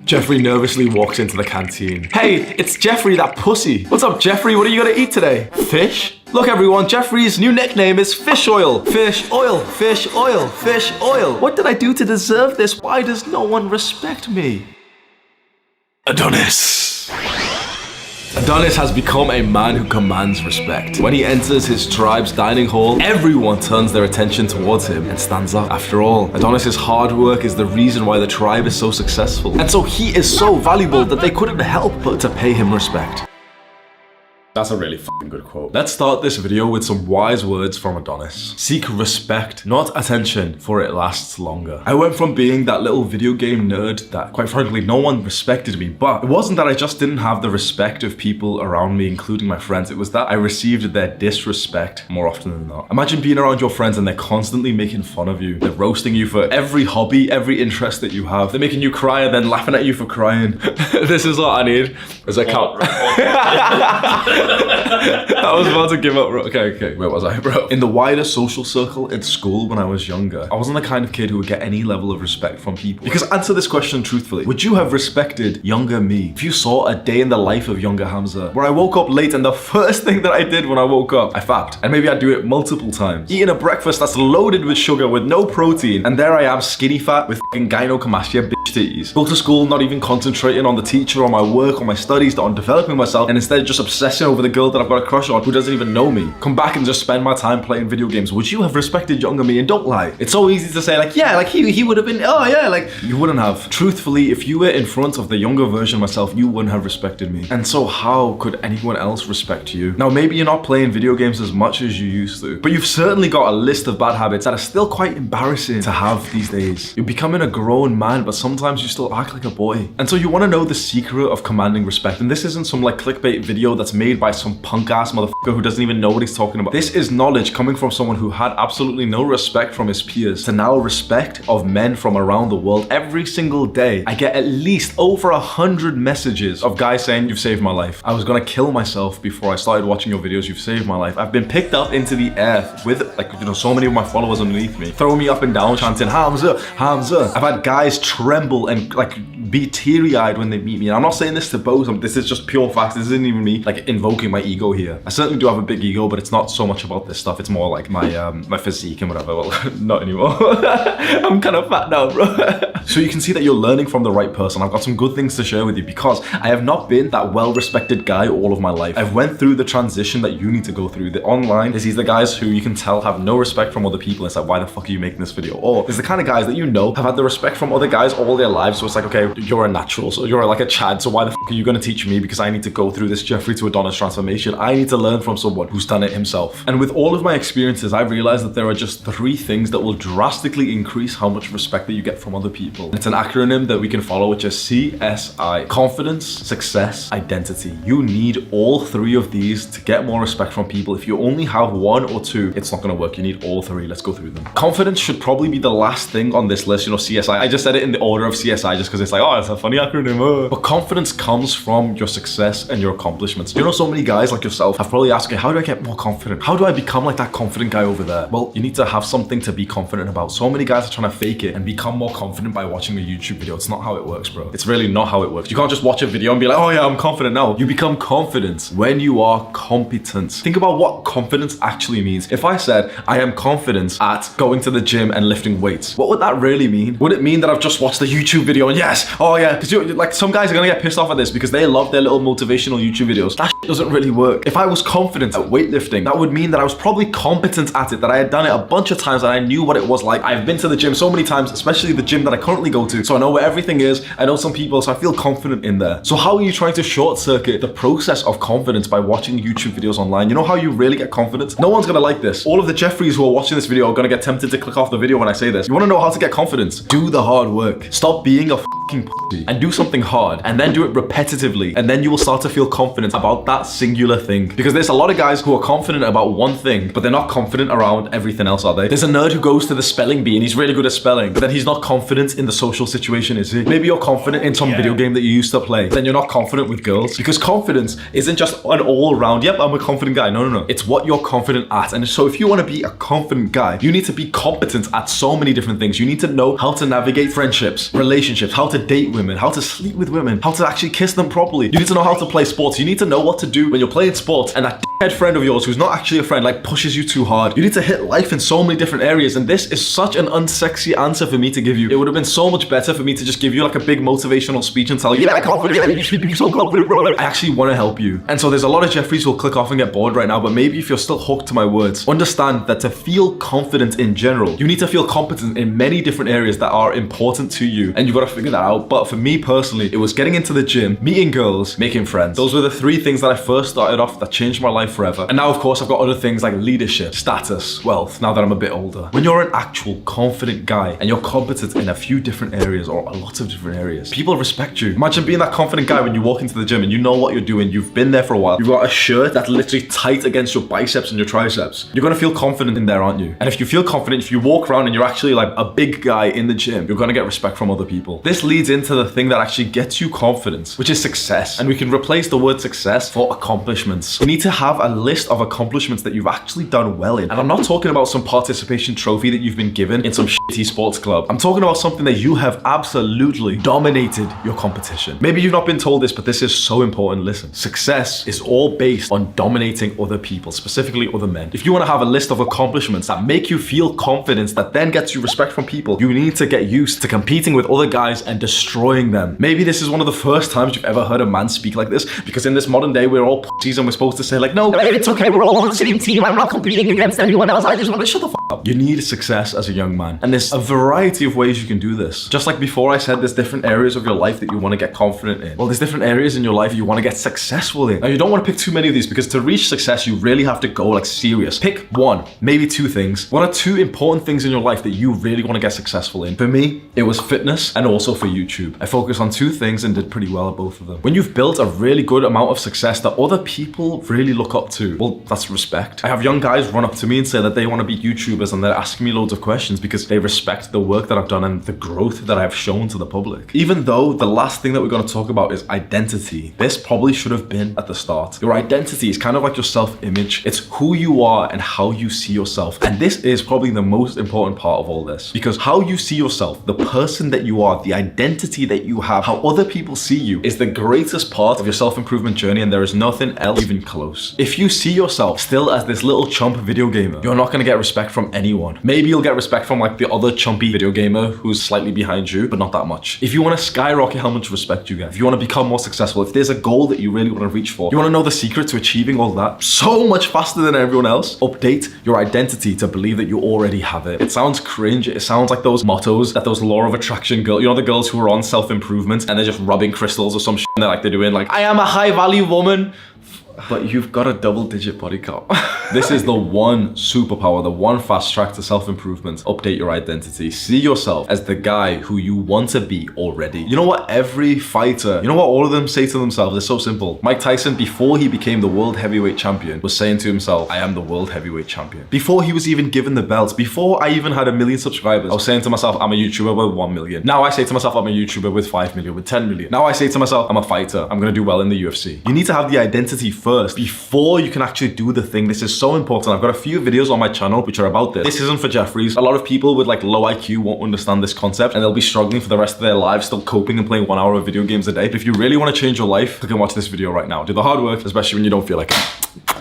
Jeffrey nervously walks into the canteen. Hey, it's Jeffrey, that pussy. What's up, Jeffrey? What are you gonna eat today? Fish? Look, everyone, Jeffrey's new nickname is Fish Oil. Fish Oil, Fish Oil, Fish Oil. What did I do to deserve this? Why does no one respect me? Adonis. Adonis has become a man who commands respect. When he enters his tribe's dining hall, everyone turns their attention towards him and stands up. After all, Adonis's hard work is the reason why the tribe is so successful. And so he is so valuable that they couldn't help but to pay him respect. That's a really fucking good quote. Let's start this video with some wise words from Adonis. Seek respect, not attention, for it lasts longer. I went from being that little video game nerd that, quite frankly, no one respected me, but it wasn't that I just didn't have the respect of people around me, including my friends. It was that I received their disrespect more often than not. Imagine being around your friends and they're constantly making fun of you. They're roasting you for every hobby, every interest that you have. They're making you cry and then laughing at you for crying. This is what I need as a count. I was about to give up, bro. Okay, where was I, bro? In the wider social circle in school when I was younger, I wasn't the kind of kid who would get any level of respect from people. Because answer this question truthfully, would you have respected younger me if you saw a day in the life of younger Hamza, where I woke up late and the first thing that I did when I woke up, I fapped. And maybe I'd do it multiple times. Eating a breakfast that's loaded with sugar with no protein, and there I am skinny fat with fucking gynecomastia bitch titties. Go to school not even concentrating on the teacher, on my work, on my studies, on developing myself, and instead just obsessing over the girl that I've got a crush on who doesn't even know me. Come back and just spend my time playing video games. Would you have respected younger me? And don't lie. It's so easy to say like, yeah, like he would have been, oh yeah, like you wouldn't have. Truthfully, if you were in front of the younger version of myself, you wouldn't have respected me. And so how could anyone else respect you? Now, maybe you're not playing video games as much as you used to, but you've certainly got a list of bad habits that are still quite embarrassing to have these days. You're becoming a grown man, but sometimes you still act like a boy. And so you want to know the secret of commanding respect. And this isn't some like clickbait video that's made by some punk ass motherfucker who doesn't even know what he's talking about. This is knowledge coming from someone who had absolutely no respect from his peers to now respect of men from around the world. Every single day, I get at least over 100 messages of guys saying, you've saved my life. I was gonna kill myself before I started watching your videos. You've saved my life. I've been picked up into the air with like, you know, so many of my followers underneath me, throwing me up and down, chanting, Hamza, Hamza. I've had guys tremble and like be teary-eyed when they meet me. And I'm not saying this to boast. This is just pure facts. This isn't even me like invoking my ego here. I certainly do have a big ego, but it's not so much about this stuff. It's more like my physique and whatever. Well, not anymore. I'm kind of fat now, bro. So you can see that you're learning from the right person. I've got some good things to share with you because I have not been that well-respected guy all of my life. I've went through the transition that you need to go through. The online is these the guys who you can tell have no respect from other people. It's like, why the fuck are you making this video? Or there's the kind of guys that you know have had the respect from other guys all their lives. So it's like, okay, you're a natural, so you're like a Chad. So why the fuck are you gonna teach me? Because I need to go through this Jeffrey to Adonis transformation. I need to learn from someone who's done it himself. And with all of my experiences, I've realized that there are just 3 things that will drastically increase how much respect that you get from other people. And it's an acronym that we can follow, which is CSI. Confidence, success, identity. You need all 3 of these to get more respect from people. If you only have 1 or 2, it's not gonna work. You need all 3. Let's go through them. Confidence should probably be the last thing on this list. You know, CSI. I just said it in the order of CSI just because it's like, oh, it's a funny acronym. But confidence comes from your success and your accomplishments. You know, so many guys like yourself have probably asked, okay, how do I get more confident? How do I become like that confident guy over there? Well, you need to have something to be confident about. So many guys are trying to fake it and become more confident by watching a YouTube video. It's not how it works, bro. It's really not how it works. You can't just watch a video and be like, oh yeah, I'm confident now. You become confident when you are competent. Think about what confidence actually means. If I said I am confident at going to the gym and lifting weights, what would that really mean? Would it mean that I've just watched the YouTube video and yes, oh yeah, because like some guys are gonna get pissed off at this because they love their little motivational YouTube videos. That shit doesn't really work. If I was confident at weightlifting, that would mean that I was probably competent at it, that I had done it a bunch of times and I knew what it was like. I've been to the gym so many times, especially the gym that I currently go to, so I know where everything is. I know some people, so I feel confident in there. So how are you trying to short circuit the process of confidence by watching YouTube videos online? You know how you really get confidence? No one's gonna like this. All of the Jeffreys who are watching this video are gonna get tempted to click off the video when I say this. You wanna know how to get confidence? Do the hard work. Stop being a fucking pussy and do something hard and then do it repetitively, and then you will start to feel confident about that singular thing. Because there's a lot of guys who are confident about one thing, but they're not confident around everything else, are they? There's a nerd who goes to the spelling bee and he's really good at spelling, but then he's not confident in the social situation, is he? Maybe you're confident in some video game that you used to play, but then you're not confident with girls. Because confidence isn't just an all-round, yep, I'm a confident guy. No. It's what you're confident at. And so if you want to be a confident guy, you need to be competent at so many different things. You need to know how to navigate friendships, relationships, how to to date women, how to sleep with women, how to actually kiss them properly. You need to know how to play sports. You need to know what to do when you're playing sports and that head friend of yours who's not actually a friend like pushes you too hard. You need to hit life in so many different areas, and this is such an unsexy answer for me to give you. It would have been so much better for me to just give you like a big motivational speech and tell you, yeah, confident, you should be so confident, bro. I actually want to help you. And so there's a lot of Jeffreys who'll click off and get bored right now, but maybe if you're still hooked to my words, understand that to feel confident in general, you need to feel competent in many different areas that are important to you, and you've got to figure that out. But for me personally, it was getting into the gym, meeting girls, making friends. Those were the 3 things that I first started off that changed my life forever. And now, of course, I've got other things like leadership, status, wealth, now that I'm a bit older. When you're an actual confident guy and you're competent in a few different areas or a lot of different areas, people respect you. Imagine being that confident guy when you walk into the gym and you know what you're doing, you've been there for a while, you've got a shirt that's literally tight against your biceps and your triceps. You're gonna feel confident in there, aren't you? And if you feel confident, if you walk around and you're actually like a big guy in the gym, you're gonna get respect from other people. This leads into the thing that actually gets you confidence, which is success. And we can replace the word success for accomplishments. You need to have a list of accomplishments that you've actually done well in. And I'm not talking about some participation trophy that you've been given in some shitty sports club. I'm talking about something that you have absolutely dominated your competition. Maybe you've not been told this, but this is so important. Listen, success is all based on dominating other people, specifically other men. If you want to have a list of accomplishments that make you feel confidence, that then gets you respect from people, you need to get used to competing with other guys and destroying them. Maybe this is one of the first times you've ever heard a man speak like this, because in this modern day, we're all pussies and we're supposed to say like, no, it's okay, we're all on the same team, I'm not competing against anyone else, I just want to shut the f up. You need success as a young man. And there's a variety of ways you can do this. Just like before I said, there's different areas of your life that you want to get confident in. Well, there's different areas in your life you want to get successful in. Now, you don't want to pick too many of these, because to reach success, you really have to go like serious. Pick 1, maybe 2 things. What are 2 important things in your life that you really want to get successful in? For me, it was fitness and also for YouTube. I focused on 2 things and did pretty well at both of them. When you've built a really good amount of success that other people really look up to, well, that's respect. I have young guys run up to me and say that they want to be YouTubers, and they're asking me loads of questions because they respect the work that I've done and the growth that I've shown to the public. Even though the last thing that we're going to talk about is identity, this probably should have been at the start. Your identity is kind of like your self-image. It's who you are and how you see yourself. And this is probably the most important part of all this, because how you see yourself, the person that you are, the identity that you have, how other people see you is the greatest part of your self-improvement journey, and there is nothing else even close. If you see yourself still as this little chump video gamer, you're not going to get respect from anyone. Maybe you'll get respect from like the other chumpy video gamer who's slightly behind you, but not that much. If you want to skyrocket how much respect you get, if you want to become more successful, if there's a goal that you really want to reach for, you want to know the secret to achieving all that so much faster than everyone else, update your identity to believe that you already have it. It sounds cringe. It sounds like those mottos that those law of attraction girls, you know, the girls who are on self-improvement and they're just rubbing crystals or some shit, and they're doing like, I am a high value woman. But you've got a double-digit body count. This is the one superpower, the one fast track to self-improvement. Update your identity. See yourself as the guy who you want to be already. You know what every fighter, you know what all of them say to themselves? It's so simple. Mike Tyson, before he became the world heavyweight champion, was saying to himself, I am the world heavyweight champion. Before he was even given the belt, before I even had 1 million subscribers, I was saying to myself, I'm a YouTuber with 1 million. Now I say to myself, I'm a YouTuber with 5 million, with 10 million. Now I say to myself, I'm a fighter. I'm gonna do well in the UFC. You need to have the identity first before you can actually do the thing. This is so important. I've got a few videos on my channel which are about this. This isn't for Jeffreys. A lot of people with like low IQ won't understand this concept, and they'll be struggling for the rest of their lives, still coping and playing 1 hour of video games a day. But if you really want to change your life, click and watch this video right now. Do the hard work, especially when you don't feel like it.